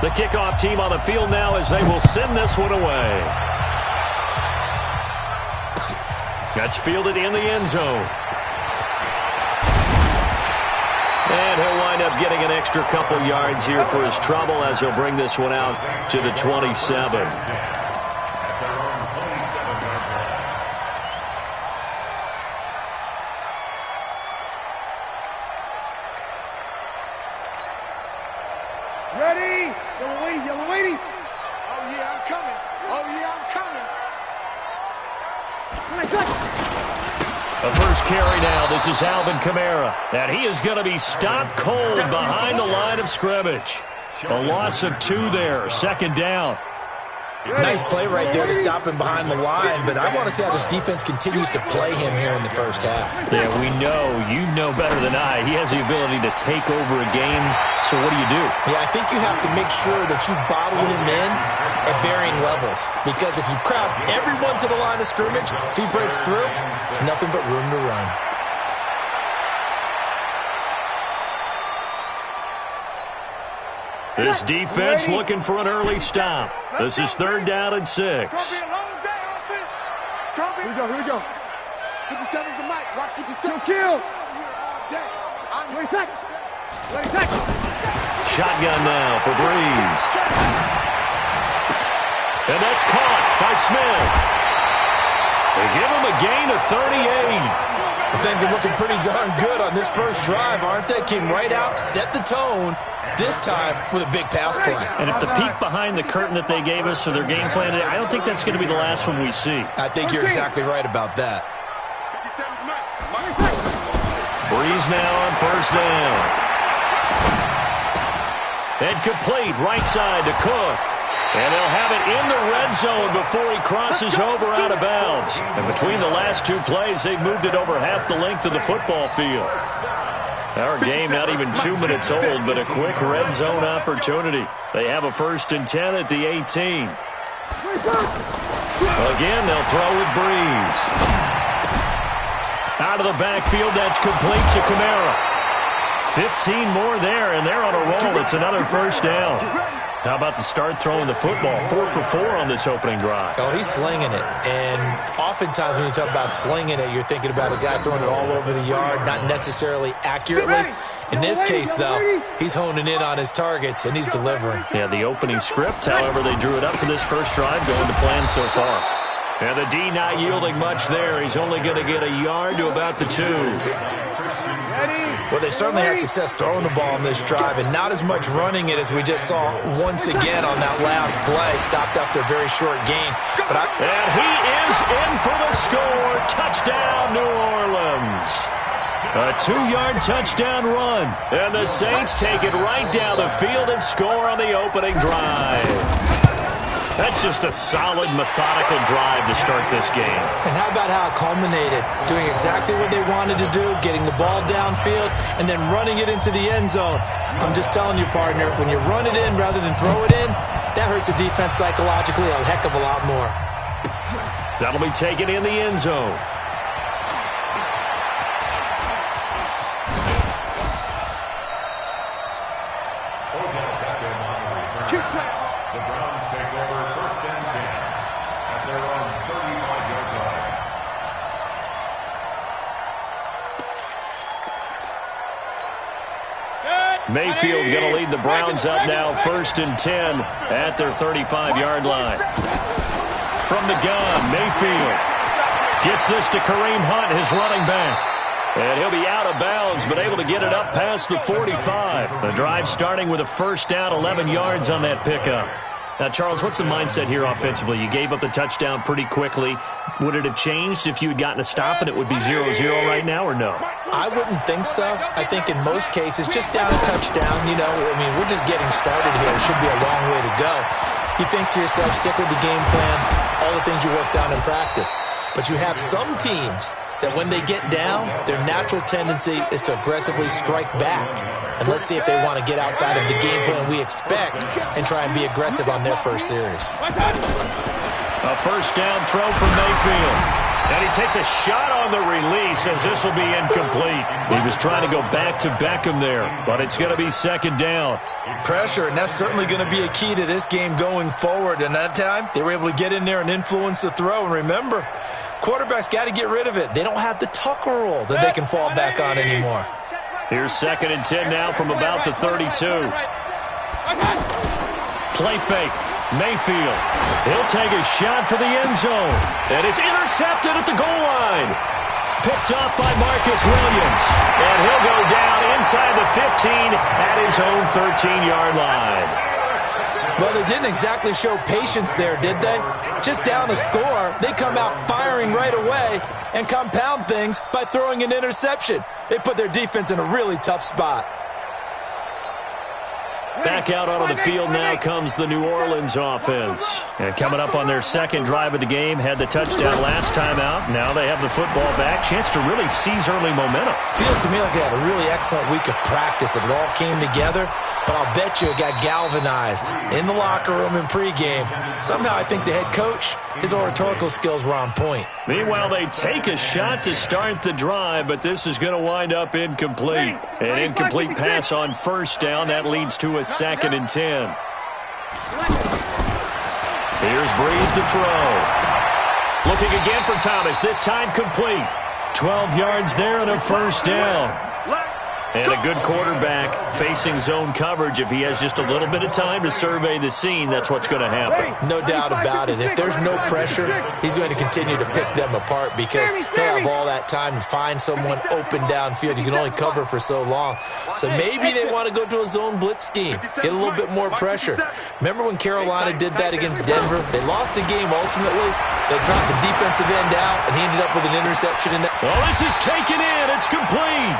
The kickoff team on the field now as they will send this one away. That's fielded in the end zone. And he'll wind up getting an extra couple yards here for his trouble as he'll bring this one out to the 27. Ready? Yellow waiting, yellow waiting. Oh, yeah, I'm coming. Oh, yeah, I'm coming. The first carry now. This is Alvin Kamara. And he is going to be stopped cold behind the line of scrimmage. A loss of 2 there. Second down. Nice play right there to stop him behind the line, but I want to see how this defense continues to play him here in the first half. Yeah, we know. You know better than I. He has the ability to take over a game. So what do? Yeah, I think you have to make sure that you bottle him in at varying levels, because if you crowd everyone to the line of scrimmage, if he breaks through, there's nothing but room to run. This defense looking for an early stop. This is 3rd down and 6. It's going to be a long day, offense. It's going to be... Here we go. 57's the mic. Rock 57. Kill. Here all day. Ready, tackle. Ready, tackle. Shotgun now for Breeze. And that's caught by Smith. They give him a gain of 38. Well, things are looking pretty darn good on this first drive, aren't they? Came right out, set the tone, this time with a big pass play. And if the peek behind the curtain that they gave us for their game plan today, I don't think that's going to be the last one we see. I think you're exactly right about that. 57's mic. Breeze now on first down. And complete right side to Cook. And they'll have it in the red zone before he crosses over out of bounds. And between the last 2 plays, they've moved it over half the length of the football field. Our game not even 2 minutes old, but a quick red zone opportunity. They have a 1st and 10 at the 18. Again, they'll throw with Breeze. Out of the backfield, that's complete to Kamara. 15 more there, and they're on a roll. It's another first down. How about the start throwing the football? 4 for 4 on this opening drive. Oh, he's slinging it. And oftentimes when you talk about slinging it, you're thinking about a guy throwing it all over the yard, not necessarily accurately. In this case, though, he's honing in on his targets, and he's delivering. Yeah, the opening script, however, they drew it up for this first drive, going to plan so far. And the D not yielding much there. He's only going to get a yard to about the 2. Well, they certainly had success throwing the ball on this drive, and not as much running it as we just saw once again on that last play. Stopped after a very short gain. And he is in for the score. Touchdown, New Orleans. A 2-yard touchdown run. And the Saints take it right down the field and score on the opening drive. That's just a solid, methodical drive to start this game. And how about how it culminated? Doing exactly what they wanted to do, getting the ball downfield, and then running it into the end zone. I'm just telling you, partner, when you run it in rather than throw it in, that hurts a defense psychologically a heck of a lot more. That'll be taken in the end zone. The Browns take over 1st and 10 at their own 35-yard line. Mayfield going to lead the Browns up now, 1st and 10 at their 35-yard line. From the gun, Mayfield gets this to Kareem Hunt, his running back. And he'll be out of bounds, but able to get it up past the 45. The drive starting with a first down, 11 yards on that pickup. Now, Charles, what's the mindset here offensively? You gave up the touchdown pretty quickly. Would it have changed if you had gotten a stop and it would be 0-0 right now, or no? I wouldn't think so. I think in most cases, just down a touchdown, we're just getting started here. It should be a long way to go. You think to yourself, stick with the game plan, all the things you worked on in practice. But you have some teams that when they get down, their natural tendency is to aggressively strike back. And let's see if they want to get outside of the game plan we expect and try and be aggressive on their first series. A first down throw from Mayfield. And he takes a shot on the release as this will be incomplete. He was trying to go back to Beckham there, but it's going to be second down. Pressure, and that's certainly going to be a key to this game going forward. And that time, they were able to get in there and influence the throw. And remember, quarterbacks got to get rid of it. They don't have the Tucker rule that they can fall back on anymore. Here's 2nd and 10 now from about the 32. Play fake. Mayfield. He'll take a shot for the end zone. And it's intercepted at the goal line. Picked off by Marcus Williams. And he'll go down inside the 15 at his own 13-yard line. Well, they didn't exactly show patience there, did they? Just down a score, they come out firing right away and compound things by throwing an interception. They put their defense in a really tough spot. Back out onto the field now comes the New Orleans offense. And coming up on their second drive of the game, had the touchdown last time out. Now they have the football back. Chance to really seize early momentum. Feels to me like they had a really excellent week of practice, that it all came together. But I'll bet you it got galvanized in the locker room in pregame. Somehow I think the head coach, his oratorical skills were on point. Meanwhile, they take a shot to start the drive, but this is going to wind up incomplete. An incomplete pass on first down. That leads to a 2nd and 10. Here's Breeze to throw. Looking again for Thomas, this time complete. 12 yards there and a first down. And a good quarterback facing zone coverage. If he has just a little bit of time to survey the scene, that's what's going to happen. No doubt about it. If there's no pressure, he's going to continue to pick them apart because he'll have all that time to find someone open downfield. You can only cover for so long. So maybe they want to go to a zone blitz scheme, get a little bit more pressure. Remember when Carolina did that against Denver? They lost the game ultimately. They dropped the defensive end out, and he ended up with an interception. Well, this is taken in. It's complete.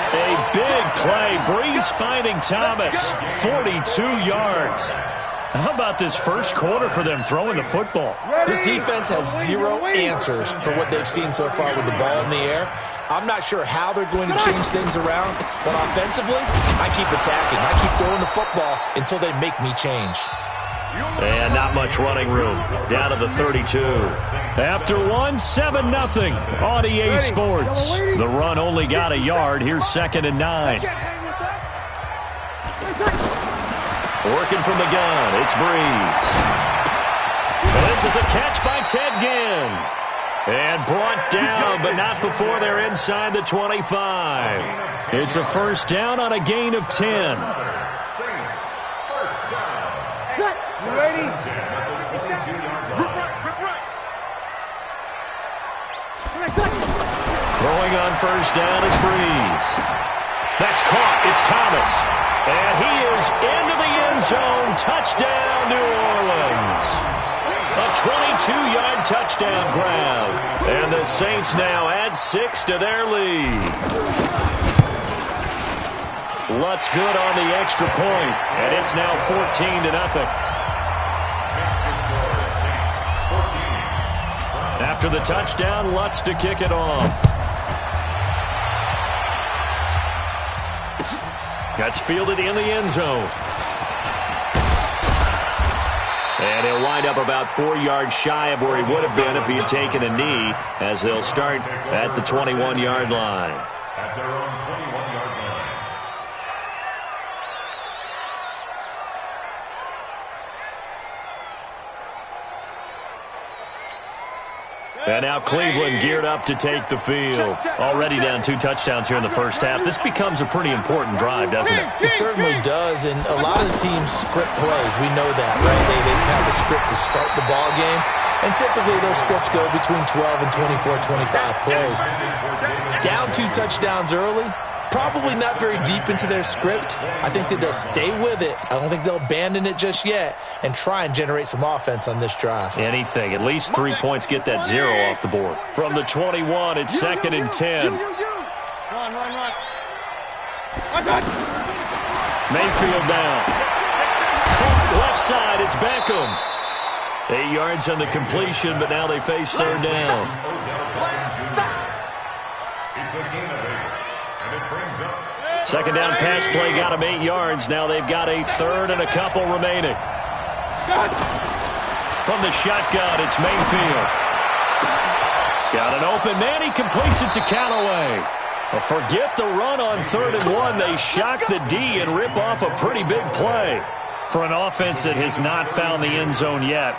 A big play. Breeze finding Thomas. 42 yards. How about this first quarter for them throwing the football? This defense has zero answers for what they've seen so far with the ball in the air. I'm not sure how they're going to change things around, but offensively, I keep attacking. I keep throwing the football until they make me change. And not much running room. Down to the 32. After 7-0 on EA Sports. The run only got a yard. Here's 2nd and 9. Working from the gun. It's Breeze. This is a catch by Ted Ginn. And brought down, but not before they're inside the 25. It's a first down on a gain of 10. Ready? Throwing on first down is Breeze. That's caught. It's Thomas. And he is into the end zone. Touchdown, New Orleans. A 22-yard touchdown grab. And the Saints now add 6 to their lead. Lutz good on the extra point. And it's now 14-0. After the touchdown, Lutz to kick it off. That's fielded in the end zone. And he'll wind up about 4 yards shy of where he would have been if he had taken a knee, as they'll start at the 21-yard line. At their own 21-yard line. And now Cleveland geared up to take the field. Already down 2 touchdowns here in the first half. This becomes a pretty important drive, doesn't it? It certainly does, and a lot of the teams script plays. We know that, right? They have a script to start the ball game, and typically those scripts go between 12 and 24, 25 plays. Down 2 touchdowns early, probably not very deep into their script. I think that they'll stay with it. I don't think they'll abandon it just yet and try and generate some offense on this drive. Anything. At least 3 points, get that 0 off the board. From the 21, it's 2nd and 10. Run. Mayfield down. Left side, it's Beckham. 8 yards on the completion, but now they face third down. It's a gain of 8. And it brings up Second down pass play got them 8 yards. Now they've got a third and a couple remaining. From the shotgun, it's Mayfield. He's got an open man. He completes it to Callaway. Well, forget the run on 3rd and 1. They shock the D and rip off a pretty big play. For an offense that has not found the end zone yet,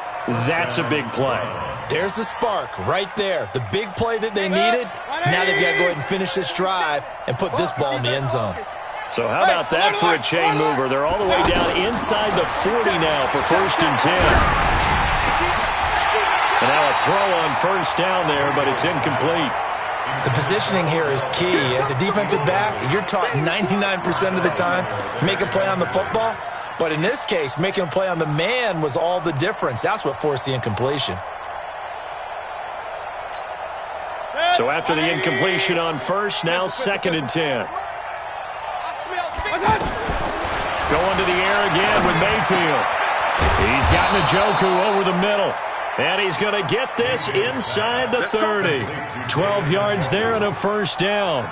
that's a big play. There's the spark right there. The big play that they needed. Now they've got to go ahead and finish this drive and put this ball in the end zone. So how about that for a chain mover? They're all the way down inside the 40 now for 1st and 10. And now a throw on 1st down there, but it's incomplete. The positioning here is key. As a defensive back, you're taught 99% of the time, make a play on the football. But in this case, making a play on the man was all the difference. That's what forced the incompletion. So after the incompletion on 1st, now 2nd and 10. Going to the air again with Mayfield. He's got Njoku over the middle. And he's going to get this inside the 30. 12 yards there and a 1st down.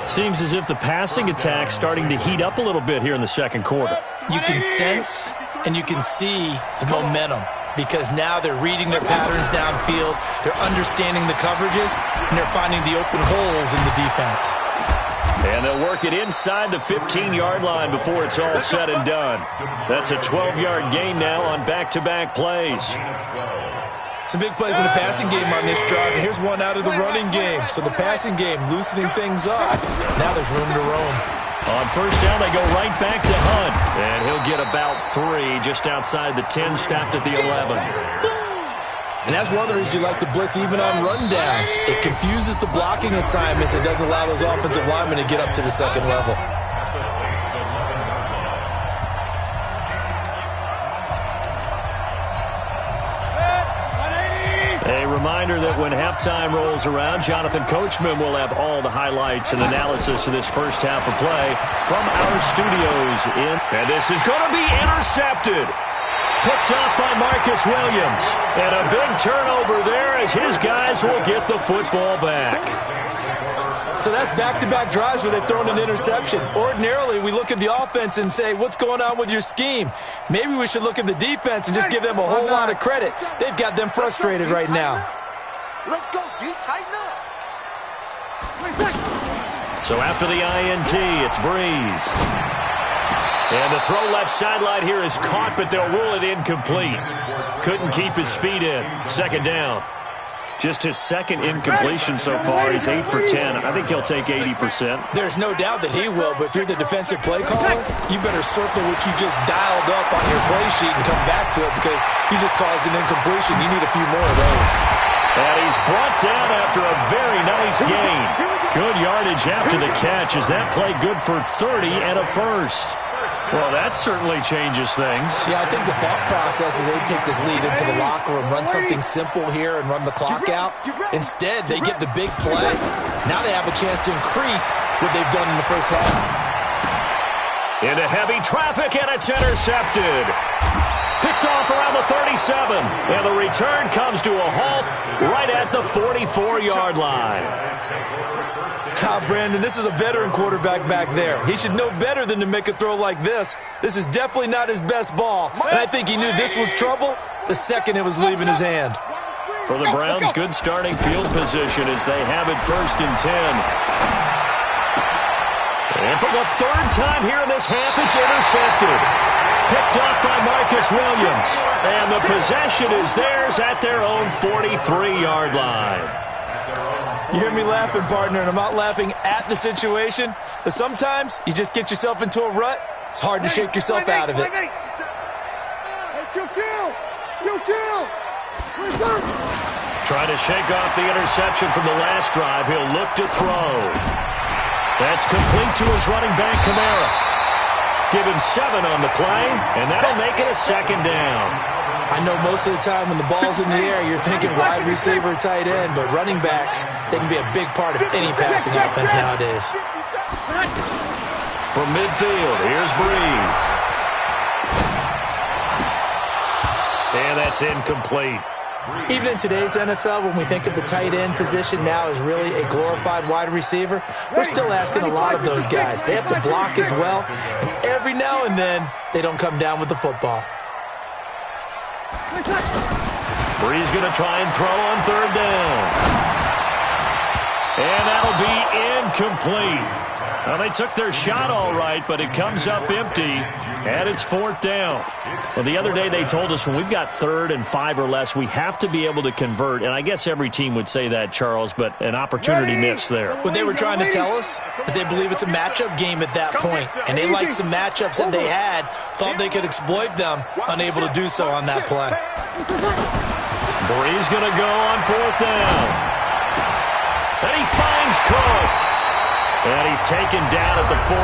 Seems as if the passing attack's starting to heat up a little bit here in the 2nd quarter. You can sense and you can see the momentum because now they're reading their patterns downfield, they're understanding the coverages, and they're finding the open holes in the defense. And they'll work it inside the 15-yard line before it's all said and done. That's a 12-yard gain now on back-to-back plays. Some big plays in the passing game on this drive, and here's one out of the running game. So the passing game loosening things up. Now there's room to roam. On 1st down, they go right back to Hunt. And he'll get about 3 just outside the 10, stopped at the 11. And that's one of the reasons you like to blitz even on rundowns. It confuses the blocking assignments. It doesn't allow those offensive linemen to get up to the 2nd level. A reminder that when halftime rolls around, Jonathan Coachman will have all the highlights and analysis of this first half of play from our studios in. And this is going to be intercepted. Picked off by Marcus Williams. And a big turnover there as his guys will get the football back. So that's back-to-back drives where they've thrown an interception. Ordinarily, we look at the offense and say, what's going on with your scheme? Maybe we should look at the defense and just give them a whole lot of credit. They've got them frustrated right now. Let's go, D. Tighten up. So after the INT, it's Breeze. And the throw left sideline here is caught, but they'll rule it incomplete. Couldn't keep his feet in. 2nd down. Just his 2nd incompletion so far. He's 8 for 10. I think he'll take 80%. There's no doubt that he will, but if you're the defensive play caller, you better circle what you just dialed up on your play sheet and come back to it because you just caused an incompletion. You need a few more of those. And he's brought down after a very nice gain. Good yardage after the catch. Is that play good for 30 and a 1st? Well, that certainly changes things. Yeah, I think the thought process is they take this lead into the locker room, run something simple here and run the clock out. Instead, they get the big play. Now they have a chance to increase what they've done in the first half. Into heavy traffic, and it's intercepted. Picked off around the 37. And the return comes to a halt right at the 44-yard line. Brandon, this is a veteran quarterback back there. He should know better than to make a throw like this. This is definitely not his best ball. And I think he knew this was trouble the second it was leaving his hand. For the Browns, good starting field position as they have it 1st and 10. And for the 3rd time here in this half, it's intercepted. Picked off by Marcus Williams. And the possession is theirs at their own 43-yard line. You hear me laughing, partner, and I'm not laughing at the situation. But sometimes you just get yourself into a rut. It's hard to shake yourself out of it. Trying to shake off the interception from the last drive. He'll look to throw. That's complete to his running back, Kamara. Give him 7 on the play, and that'll make it a 2nd down. I know most of the time when the ball's in the air, you're thinking wide receiver, tight end, but running backs, they can be a big part of any passing offense nowadays. From midfield, here's Breeze. And that's incomplete. Even in today's NFL, when we think of the tight end position now as really a glorified wide receiver, we're still asking a lot of those guys. They have to block as well, and every now and then, they don't come down with the football. Brees going to try and throw on third down. And that'll be incomplete. Well, they took their shot all right, but it comes up empty, and it's fourth down. Well, the other day they told us when we've got 3rd and 5 or less, we have to be able to convert. And I guess every team would say that, Charles, but an opportunity missed there. What they were trying to tell us is they believe it's a matchup game at that point, and they liked some matchups that they had, thought they could exploit them, unable to do so on that play. Brees going to go on fourth down. And he finds Cook. And he's taken down at the 43,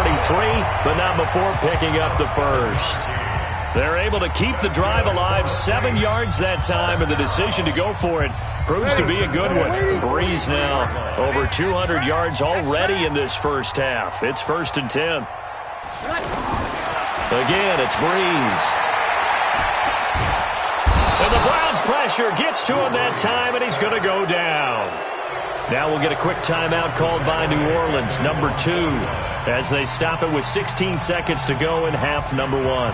but not before picking up the first. They're able to keep the drive alive, 7 yards that time, and the decision to go for it proves to be a good one. Brees now over 200 yards already in this first half. It's 1st and 10. Again, it's Brees. And the Browns pressure gets to him that time, and he's going to go down. Now we'll get a quick timeout called by New Orleans, number 2, as they stop it with 16 seconds to go in half number 1.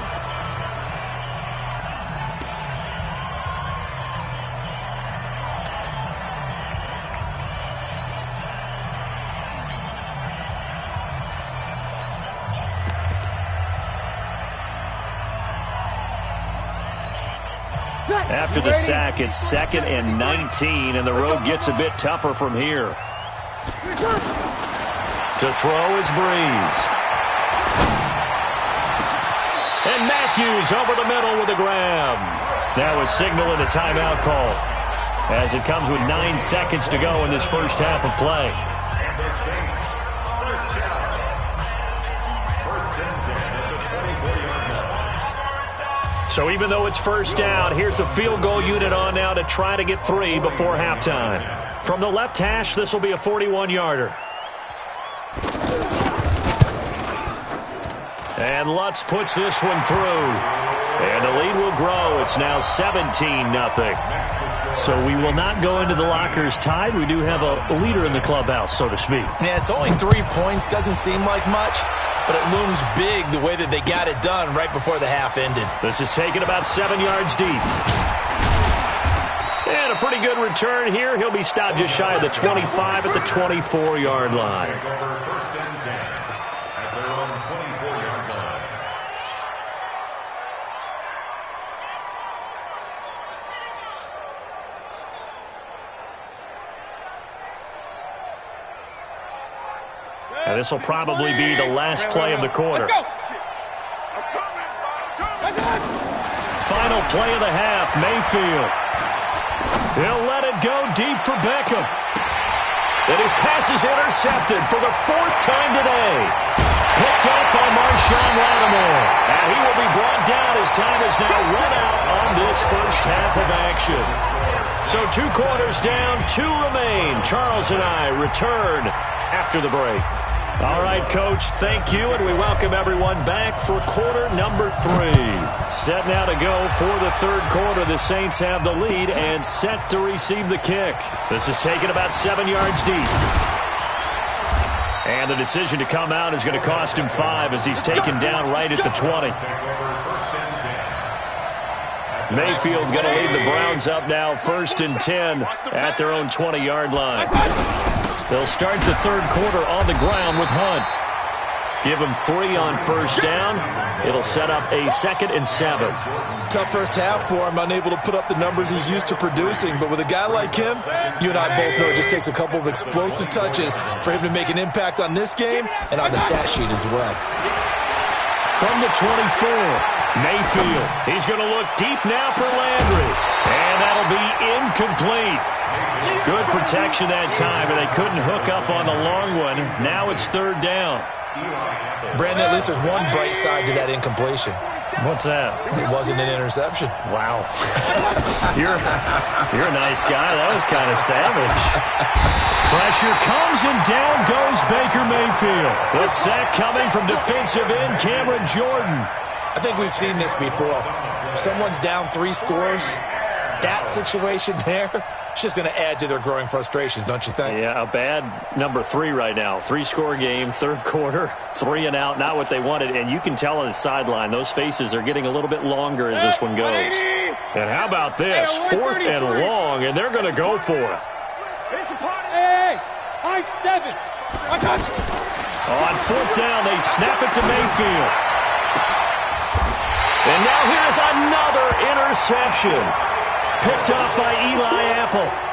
After the sack, it's 2nd and 19, and the road gets a bit tougher from here. To throw is Brees. And Matthews over the middle with a grab. Now a signal and a timeout call, as it comes with 9 seconds to go in this first half of play. So even though it's first down, here's the field goal unit on now to try to get 3 before halftime. From the left hash, this will be a 41-yarder. And Lutz puts this one through. And the lead will grow. It's now 17-0. So we will not go into the lockers tied. We do have a leader in the clubhouse, so to speak. Yeah, it's only 3 points. Doesn't seem like much, but it looms big the way that they got it done right before the half ended. This is taken about 7 yards deep. And a pretty good return here. He'll be stopped just shy of the 25 at the 24-yard line. First and 10 at their own 24-yard line. And this will probably be the last play of the quarter. Final play of the half, Mayfield. He'll let it go deep for Beckham. And his pass is intercepted for the 4th time today. Picked up by Marshawn Lattimore. And he will be brought down as time is now run out on this first half of action. So 2 quarters down, 2 remain. Charles and I return after the break. All right, Coach, thank you, and we welcome everyone back for quarter number 3. Set now to go for the 3rd quarter. The Saints have the lead and set to receive the kick. This is taken about 7 yards deep. And the decision to come out is going to cost him 5 as he's taken down right at the 20. Mayfield going to lead the Browns up now, 1st and 10 at their own 20-yard line. They'll start the 3rd quarter on the ground with Hunt. Give him 3 on first down. It'll set up a 2nd and 7. Tough first half for him, unable to put up the numbers he's used to producing. But with a guy like him, you and I both know it just takes a couple of explosive touches for him to make an impact on this game and on the stat sheet as well. From the 24, Mayfield. He's going to look deep now for Landry. And that'll be incomplete. Good protection that time, and they couldn't hook up on the long one. Now it's 3rd down. Brandon, at least there's one bright side to that incompletion. What's that? It wasn't an interception. Wow. You're a nice guy. That was kind of savage. Pressure comes, and down goes Baker Mayfield. The sack coming from defensive end Cameron Jordan. I think we've seen this before. If someone's down 3 scores, that situation there, it's just going to add to their growing frustrations, don't you think? Yeah, a bad number 3 right now. 3-score game, third quarter, 3 and out, not what they wanted. And you can tell on the sideline, those faces are getting a little bit longer as this one goes. And how about this? 4th and long, and they're going to go for it. Hey, high 7. On 4th down, they snap it to Mayfield. And now here's another interception. Picked up by Eli Apple.